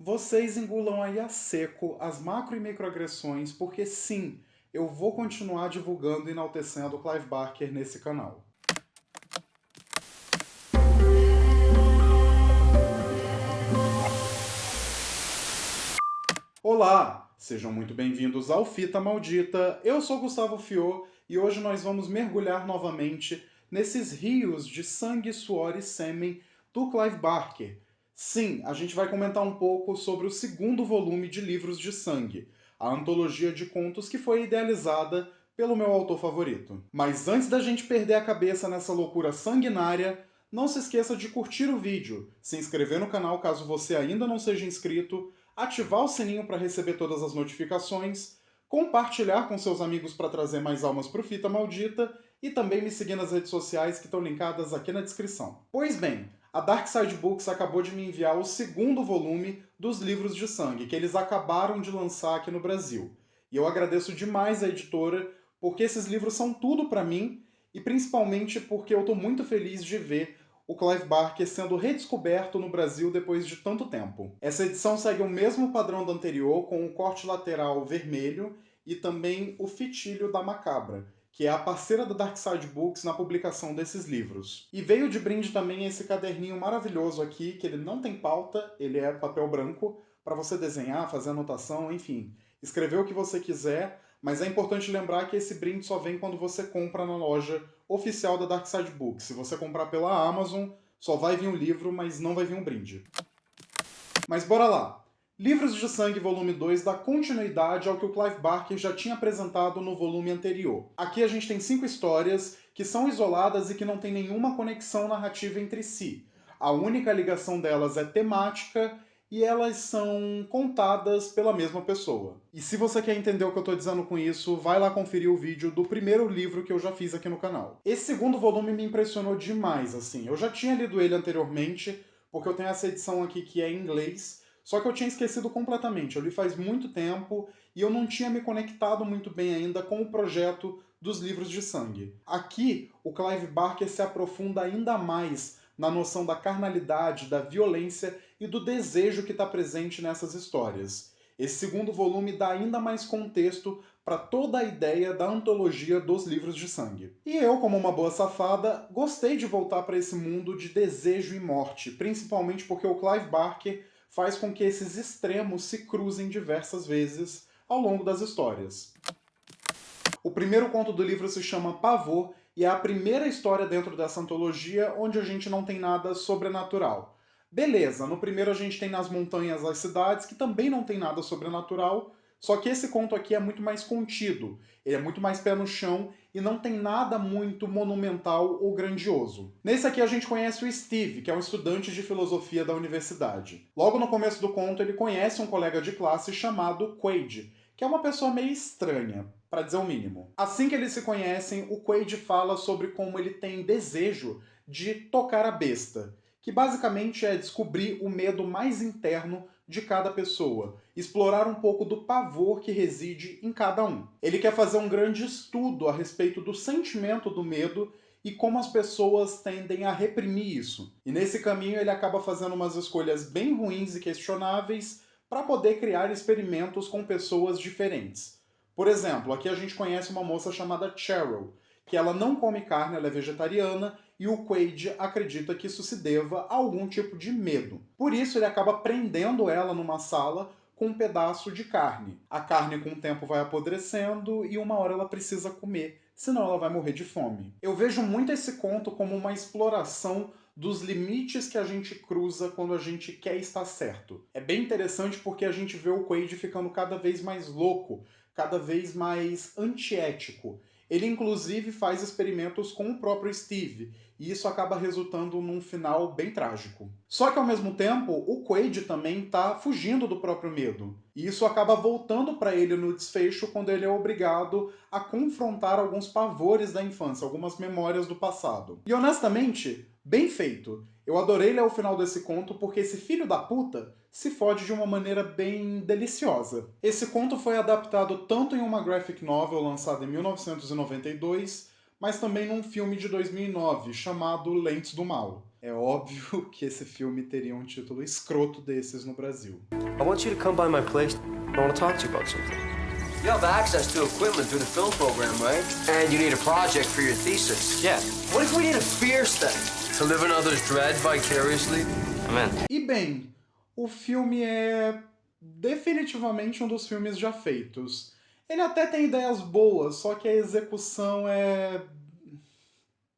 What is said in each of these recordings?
Vocês engulam aí a seco as macro e microagressões, porque sim, eu vou continuar divulgando e enaltecendo o Clive Barker nesse canal. Olá! Sejam muito bem-vindos ao Fita Maldita. Eu sou Gustavo Fiô e hoje nós vamos mergulhar novamente nesses rios de sangue, suor e sêmen do Clive Barker. Sim, a gente vai comentar um pouco sobre o segundo volume de Livros de Sangue, a antologia de contos que foi idealizada pelo meu autor favorito. Mas antes da gente perder a cabeça nessa loucura sanguinária, não se esqueça de curtir o vídeo, se inscrever no canal caso você ainda não seja inscrito, ativar o sininho para receber todas as notificações, compartilhar com seus amigos para trazer mais almas pro Fita Maldita e também me seguir nas redes sociais que estão linkadas aqui na descrição. Pois bem, a Dark Side Books acabou de me enviar o segundo volume dos Livros de Sangue, que eles acabaram de lançar aqui no Brasil. E eu agradeço demais a editora, porque esses livros são tudo para mim, e principalmente porque eu estou muito feliz de ver o Clive Barker sendo redescoberto no Brasil depois de tanto tempo. Essa edição segue o mesmo padrão da anterior, com o corte lateral vermelho e também o fitilho da Macabra, que é a parceira da Dark Side Books na publicação desses livros. E veio de brinde também esse caderninho maravilhoso aqui, que ele não tem pauta, ele é papel branco, para você desenhar, fazer anotação, enfim, escrever o que você quiser, mas é importante lembrar que esse brinde só vem quando você compra na loja oficial da Dark Side Books. Se você comprar pela Amazon, só vai vir um livro, mas não vai vir um brinde. Mas bora lá! Livros de Sangue Volume 2 dá continuidade ao que o Clive Barker já tinha apresentado no volume anterior. Aqui a gente tem 5 histórias que são isoladas e que não têm nenhuma conexão narrativa entre si. A única ligação delas é temática e elas são contadas pela mesma pessoa. E se você quer entender o que eu estou dizendo com isso, vai lá conferir o vídeo do primeiro livro que eu já fiz aqui no canal. Esse segundo volume me impressionou demais, assim. Eu já tinha lido ele anteriormente, porque eu tenho essa edição aqui que é em inglês, só que eu tinha esquecido completamente. Eu li faz muito tempo e eu não tinha me conectado muito bem ainda com o projeto dos Livros de Sangue. Aqui, o Clive Barker se aprofunda ainda mais na noção da carnalidade, da violência e do desejo que está presente nessas histórias. Esse segundo volume dá ainda mais contexto para toda a ideia da antologia dos Livros de Sangue. E eu, como uma boa safada, gostei de voltar para esse mundo de desejo e morte, principalmente porque o Clive Barker faz com que esses extremos se cruzem diversas vezes ao longo das histórias. O primeiro conto do livro se chama Pavor e é a primeira história dentro dessa antologia onde a gente não tem nada sobrenatural. Beleza, no primeiro a gente tem nas montanhas as cidades, que também não tem nada sobrenatural, só que esse conto aqui é muito mais contido, ele é muito mais pé no chão e não tem nada muito monumental ou grandioso. Nesse aqui a gente conhece o Steve, que é um estudante de filosofia da universidade. Logo no começo do conto ele conhece um colega de classe chamado Quaid, que é uma pessoa meio estranha, para dizer o mínimo. Assim que eles se conhecem, o Quaid fala sobre como ele tem desejo de tocar a besta, que basicamente é descobrir o medo mais interno de cada pessoa, explorar um pouco do pavor que reside em cada um. Ele quer fazer um grande estudo a respeito do sentimento do medo e como as pessoas tendem a reprimir isso. E nesse caminho ele acaba fazendo umas escolhas bem ruins e questionáveis para poder criar experimentos com pessoas diferentes. Por exemplo, aqui a gente conhece uma moça chamada Cheryl, que ela não come carne, ela é vegetariana, e o Quaid acredita que isso se deva a algum tipo de medo. Por isso ele acaba prendendo ela numa sala com um pedaço de carne. A carne com o tempo vai apodrecendo e uma hora ela precisa comer, senão ela vai morrer de fome. Eu vejo muito esse conto como uma exploração dos limites que a gente cruza quando a gente quer estar certo. É bem interessante porque a gente vê o Quaid ficando cada vez mais louco, cada vez mais antiético. Ele inclusive faz experimentos com o próprio Steve, e isso acaba resultando num final bem trágico. Só que ao mesmo tempo, o Quaid também está fugindo do próprio medo. E isso acaba voltando para ele no desfecho quando ele é obrigado a confrontar alguns pavores da infância, algumas memórias do passado. E honestamente, bem feito. Eu adorei ler o final desse conto porque esse filho da puta se fode de uma maneira bem deliciosa. Esse conto foi adaptado tanto em uma graphic novel lançada em 1992, mas também num filme de 2009 chamado Lentes do Mal. É óbvio que esse filme teria um título escroto desses no Brasil. I want you to come by my place. I want to talk to you about something. You have access to equipment through the film program, right? And you need a project for your thesis. Yeah. What if we need a fierce thing? To live in others' dread vicariously? I'm in. E bem, o filme é definitivamente um dos filmes já feitos. Ele até tem ideias boas, só que a execução é...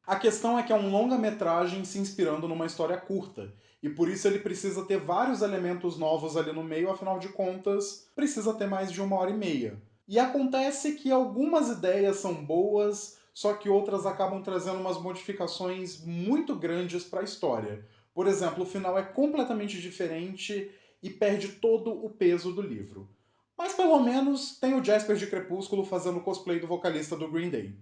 A questão é que é um longa-metragem se inspirando numa história curta, e por isso ele precisa ter vários elementos novos ali no meio, afinal de contas, precisa ter mais de 1h30. E acontece que algumas ideias são boas, só que outras acabam trazendo umas modificações muito grandes para a história. Por exemplo, o final é completamente diferente e perde todo o peso do livro. Mas pelo menos tem o Jasper de Crepúsculo fazendo cosplay do vocalista do Green Day.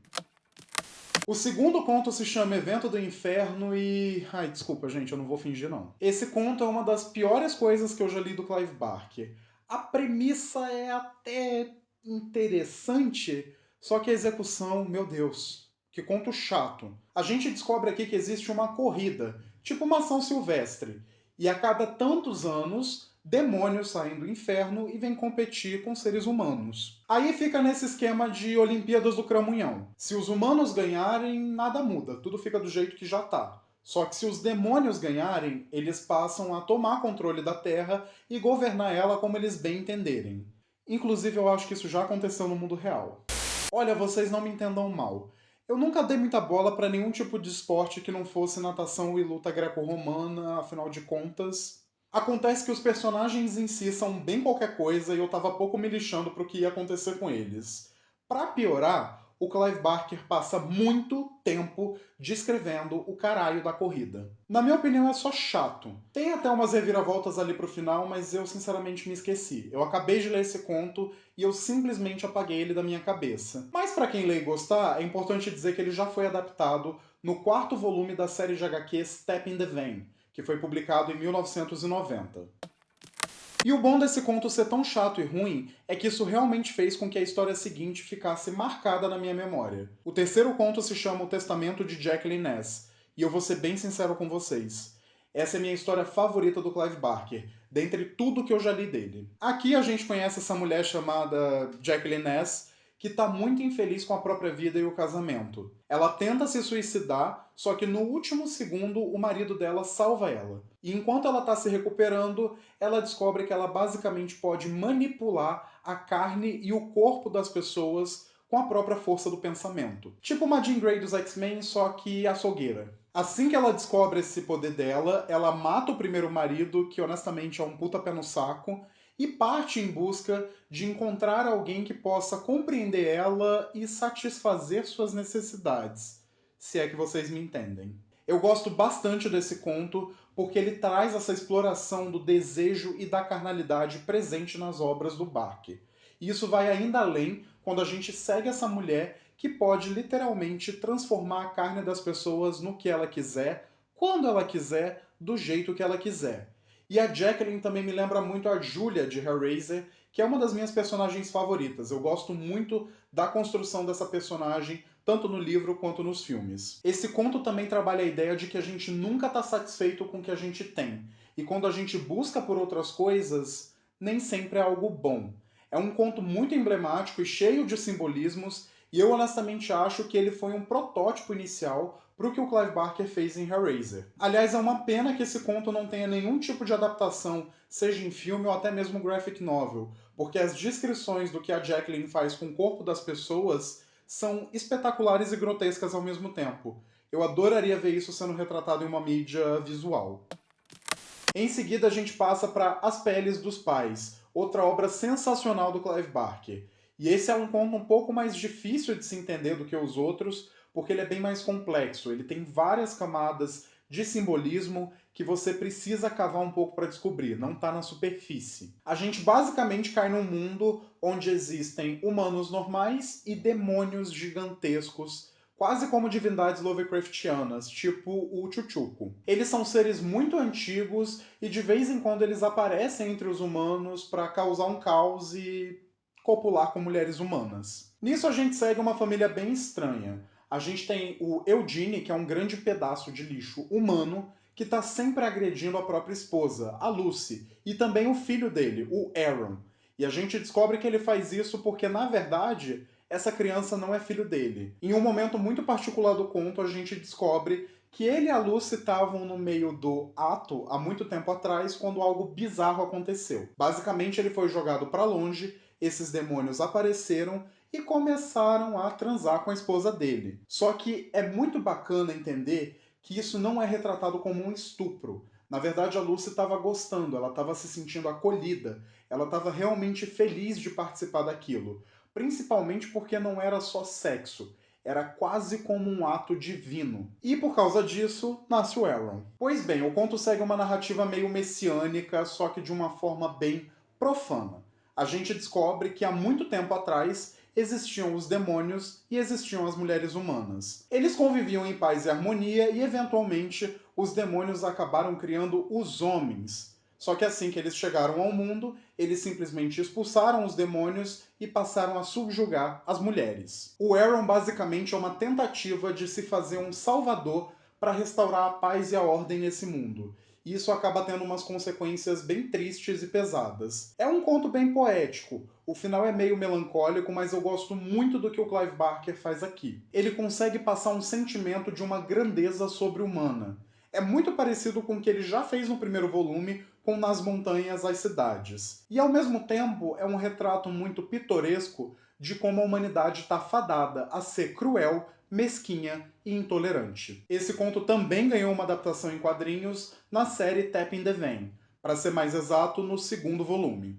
O segundo conto se chama Evento do Inferno e... Ai, desculpa, gente, eu não vou fingir, não. Esse conto é uma das piores coisas que eu já li do Clive Barker. A premissa é até interessante, só que a execução, meu Deus, que conto chato. A gente descobre aqui que existe uma corrida, tipo uma ação silvestre, e a cada tantos anos, demônios saem do inferno e vêm competir com seres humanos. Aí fica nesse esquema de Olimpíadas do Cramunhão. Se os humanos ganharem, nada muda, tudo fica do jeito que já tá. Só que se os demônios ganharem, eles passam a tomar controle da Terra e governar ela como eles bem entenderem. Inclusive, eu acho que isso já aconteceu no mundo real. Olha, vocês não me entendam mal. Eu nunca dei muita bola para nenhum tipo de esporte que não fosse natação e luta greco-romana, afinal de contas. Acontece que os personagens em si são bem qualquer coisa e eu tava pouco me lixando pro que ia acontecer com eles. Pra piorar, o Clive Barker passa muito tempo descrevendo o caralho da corrida. Na minha opinião, é só chato. Tem até umas reviravoltas ali pro final, mas eu sinceramente me esqueci. Eu acabei de ler esse conto e eu simplesmente apaguei ele da minha cabeça. Mas pra quem lê e gostar, é importante dizer que ele já foi adaptado no 4º volume da série de HQ Step in the Vein, que foi publicado em 1990. E o bom desse conto ser tão chato e ruim é que isso realmente fez com que a história seguinte ficasse marcada na minha memória. O terceiro conto se chama O Testamento de Jacqueline Ness, e eu vou ser bem sincero com vocês. Essa é a minha história favorita do Clive Barker, dentre tudo que eu já li dele. Aqui a gente conhece essa mulher chamada Jacqueline Ness, que está muito infeliz com a própria vida e o casamento. Ela tenta se suicidar, só que no último segundo o marido dela salva ela. E enquanto ela está se recuperando, ela descobre que ela basicamente pode manipular a carne e o corpo das pessoas com a própria força do pensamento. Tipo uma Jean Grey dos X-Men, só que açougueira. Assim que ela descobre esse poder dela, ela mata o primeiro marido, que honestamente é um puta pé no saco, e parte em busca de encontrar alguém que possa compreender ela e satisfazer suas necessidades, se é que vocês me entendem. Eu gosto bastante desse conto porque ele traz essa exploração do desejo e da carnalidade presente nas obras do Barker. E isso vai ainda além quando a gente segue essa mulher que pode literalmente transformar a carne das pessoas no que ela quiser, quando ela quiser, do jeito que ela quiser. E a Jacqueline também me lembra muito a Julia de Hellraiser, que é uma das minhas personagens favoritas. Eu gosto muito da construção dessa personagem, tanto no livro quanto nos filmes. Esse conto também trabalha a ideia de que a gente nunca está satisfeito com o que a gente tem. E quando a gente busca por outras coisas, nem sempre é algo bom. É um conto muito emblemático e cheio de simbolismos, e eu honestamente acho que ele foi um protótipo inicial para o que o Clive Barker fez em Hellraiser. Aliás, é uma pena que esse conto não tenha nenhum tipo de adaptação, seja em filme ou até mesmo graphic novel, porque as descrições do que a Jacqueline faz com o corpo das pessoas são espetaculares e grotescas ao mesmo tempo. Eu adoraria ver isso sendo retratado em uma mídia visual. Em seguida, a gente passa para As Peles dos Pais, outra obra sensacional do Clive Barker. E esse é um conto um pouco mais difícil de se entender do que os outros, porque ele é bem mais complexo. Ele tem várias camadas de simbolismo que você precisa cavar um pouco para descobrir, não está na superfície. A gente basicamente cai num mundo onde existem humanos normais e demônios gigantescos, quase como divindades Lovecraftianas, tipo o Chuchuco. Eles são seres muito antigos e de vez em quando eles aparecem entre os humanos para causar um caos e copular com mulheres humanas. Nisso a gente segue uma família bem estranha. A gente tem o Eugene, que é um grande pedaço de lixo humano, que está sempre agredindo a própria esposa, a Lucy, e também o filho dele, o Aaron. E a gente descobre que ele faz isso porque, na verdade, essa criança não é filho dele. Em um momento muito particular do conto, a gente descobre que ele e a Lucy estavam no meio do ato há muito tempo atrás, quando algo bizarro aconteceu. Basicamente, ele foi jogado para longe, esses demônios apareceram e começaram a transar com a esposa dele. Só que é muito bacana entender que isso não é retratado como um estupro. Na verdade, a Lucy estava gostando, ela estava se sentindo acolhida, ela estava realmente feliz de participar daquilo. Principalmente porque não era só sexo, era quase como um ato divino. E por causa disso, nasce o Aaron. Pois bem, o conto segue uma narrativa meio messiânica, só que de uma forma bem profana. A gente descobre que há muito tempo atrás existiam os demônios e existiam as mulheres humanas. Eles conviviam em paz e harmonia e, eventualmente, os demônios acabaram criando os homens. Só que assim que eles chegaram ao mundo, eles simplesmente expulsaram os demônios e passaram a subjugar as mulheres. O Aaron basicamente é uma tentativa de se fazer um salvador para restaurar a paz e a ordem nesse mundo. E isso acaba tendo umas consequências bem tristes e pesadas. É um conto bem poético, o final é meio melancólico, mas eu gosto muito do que o Clive Barker faz aqui. Ele consegue passar um sentimento de uma grandeza sobre-humana. É muito parecido com o que ele já fez no primeiro volume, com Nas Montanhas, as Cidades. E ao mesmo tempo é um retrato muito pitoresco de como a humanidade está fadada a ser cruel, mesquinha e intolerante. Esse conto também ganhou uma adaptação em quadrinhos na série Tap in the Vein, para ser mais exato, no segundo volume.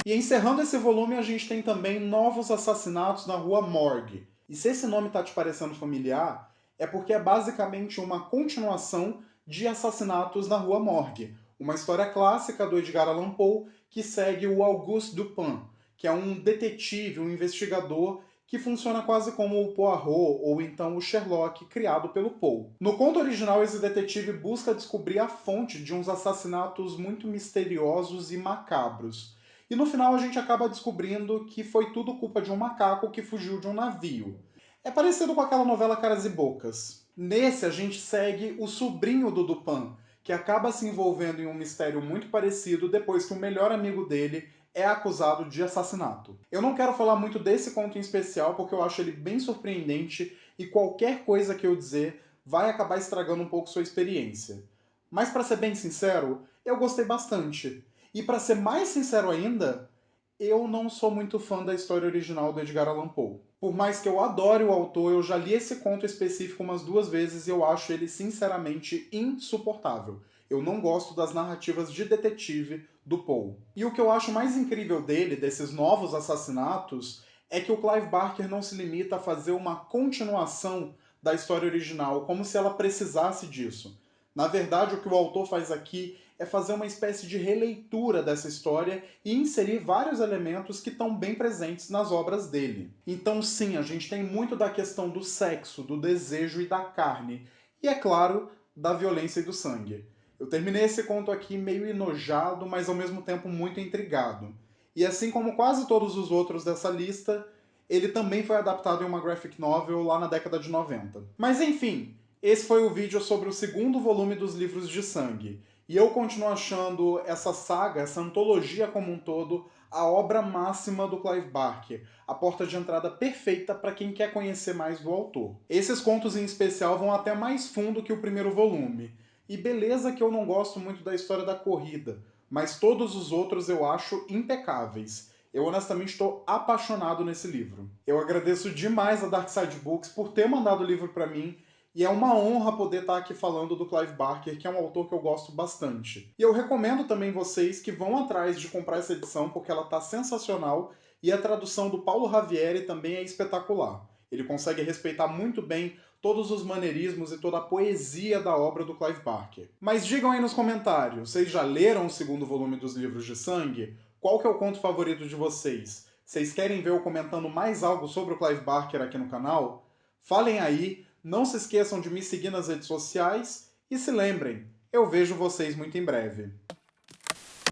E encerrando esse volume, a gente tem também Novos Assassinatos na Rua Morgue. E se esse nome está te parecendo familiar, é porque é basicamente uma continuação de Assassinatos na Rua Morgue, uma história clássica do Edgar Allan Poe que segue o Auguste Dupin, que é um detetive, um investigador que funciona quase como o Poirot ou então o Sherlock criado pelo Poe. No conto original, esse detetive busca descobrir a fonte de uns assassinatos muito misteriosos e macabros. E no final a gente acaba descobrindo que foi tudo culpa de um macaco que fugiu de um navio. É parecido com aquela novela Caras e Bocas. Nesse a gente segue o sobrinho do Dupin, que acaba se envolvendo em um mistério muito parecido depois que o melhor amigo dele é acusado de assassinato. Eu não quero falar muito desse conto em especial porque eu acho ele bem surpreendente e qualquer coisa que eu dizer vai acabar estragando um pouco sua experiência. Mas para ser bem sincero, eu gostei bastante. E para ser mais sincero ainda, eu não sou muito fã da história original do Edgar Allan Poe. Por mais que eu adore o autor, eu já li esse conto específico umas 2 vezes e eu acho ele sinceramente insuportável. Eu não gosto das narrativas de detetive do Poe. E o que eu acho mais incrível dele, desses novos assassinatos, é que o Clive Barker não se limita a fazer uma continuação da história original, como se ela precisasse disso. Na verdade, o que o autor faz aqui é fazer uma espécie de releitura dessa história e inserir vários elementos que estão bem presentes nas obras dele. Então sim, a gente tem muito da questão do sexo, do desejo e da carne. E é claro, da violência e do sangue. Eu terminei esse conto aqui meio enojado, mas ao mesmo tempo muito intrigado. E assim como quase todos os outros dessa lista, ele também foi adaptado em uma graphic novel lá na década de 90. Mas enfim, esse foi o vídeo sobre o segundo volume dos Livros de Sangue. E eu continuo achando essa saga, essa antologia como um todo, a obra máxima do Clive Barker, a porta de entrada perfeita para quem quer conhecer mais do autor. Esses contos em especial vão até mais fundo que o primeiro volume. E beleza que eu não gosto muito da história da corrida, mas todos os outros eu acho impecáveis. Eu honestamente estou apaixonado nesse livro. Eu agradeço demais a Dark Side Books por ter mandado o livro para mim, e é uma honra poder estar aqui falando do Clive Barker, que é um autor que eu gosto bastante. E eu recomendo também vocês que vão atrás de comprar essa edição, porque ela está sensacional, e a tradução do Paulo Ravieri também é espetacular. Ele consegue respeitar muito bem todos os maneirismos e toda a poesia da obra do Clive Barker. Mas digam aí nos comentários, vocês já leram o segundo volume dos Livros de Sangue? Qual que é o conto favorito de vocês? Vocês querem ver eu comentando mais algo sobre o Clive Barker aqui no canal? Falem aí, não se esqueçam de me seguir nas redes sociais e se lembrem, eu vejo vocês muito em breve.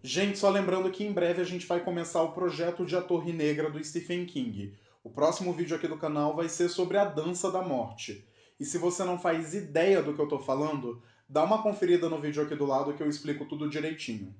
Gente, só lembrando que em breve a gente vai começar o projeto de A Torre Negra do Stephen King. O próximo vídeo aqui do canal vai ser sobre A Dança da Morte. E se você não faz ideia do que eu tô falando, dá uma conferida no vídeo aqui do lado que eu explico tudo direitinho.